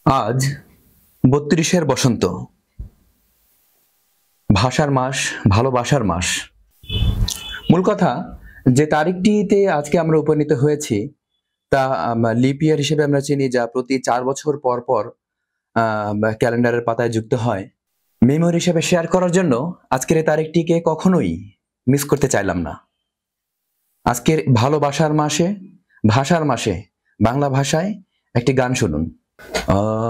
আজ ৩২-এর বসন্ত, ভাষার মাস, ভালোবাসার মাস। মূল কথা, যে তারিখটিতে আজকে আমরা উপনীত হয়েছি তা লিপ ইয়ার হিসেবে আমরা চিনি, যা প্রতি ৪ বছর পর পর ক্যালেন্ডারের পাতায় যুক্ত হয়। মেমোরি হিসেবে শেয়ার করার জন্য আজকের এই তারিখটিকে কখনোই মিস করতে চাইলাম না। আজকের ভালোবাসার মাসে, ভাষার মাসে বাংলা ভাষায় একটি গান শুনুন।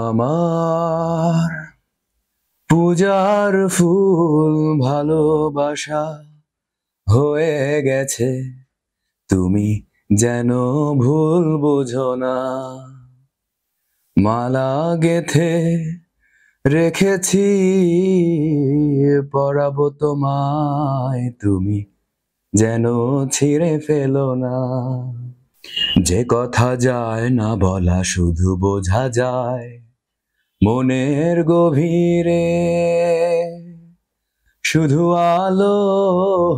আমার পূজার ফুল ভালোবাসা হয়ে গেছে, তুমি যেন ভুল বুঝো না। মালা গেথে রেখেছি পরাবো তোমায়, তুমি যেন ছিঁড়ে ফেলো না। যে কথা যায় না বলা, শুধু বোঝা যায় মনের গভীরে, শুধু আলো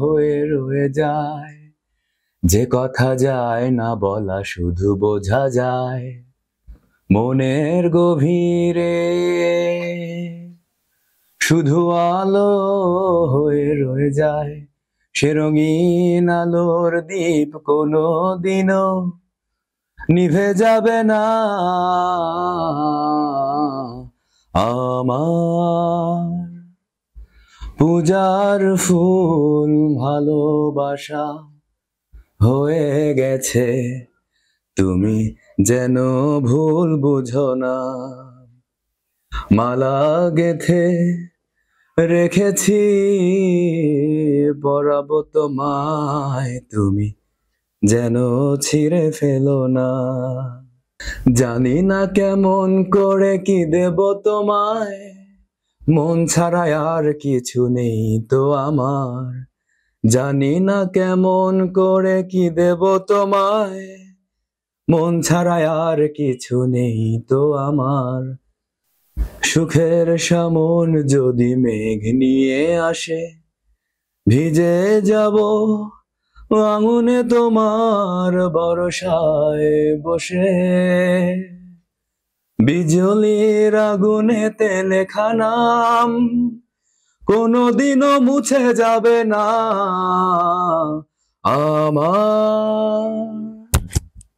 হয়ে রয়ে যায়। যে কথা যায় না বলা, শুধু বোঝা যায় মনের গভীরে, শুধু আলো হয়ে রয়ে যায়। সে রঙিন আলোর দ্বীপ কোনো দিনও নিভে যাবে না। আমার পূজার ফুল ভালোবাসা হয়ে গেছে, তুমি যেন ভুল বুঝো না। মালা গেথে রেখেছি পরাবো তোমায়, তুমি যেন ছিঁড়ে ফেলো না। জানি না কেমন করে কি দেব তোমায়, মন ছাড়া আর কিছু নেই তো আমার। জানি না কেমন করে কি দেব তোমায়, মন ছাড়া আর কিছু নেই তো আমার। সুখের সামন যদি মেঘ নিয়ে আসে, ভিজে যাব আঙুনে তোমার বরসায় বসে। বিজলির আগুনেতে লেখা নাম কোনোদিনও মুছে যাবে না। আমার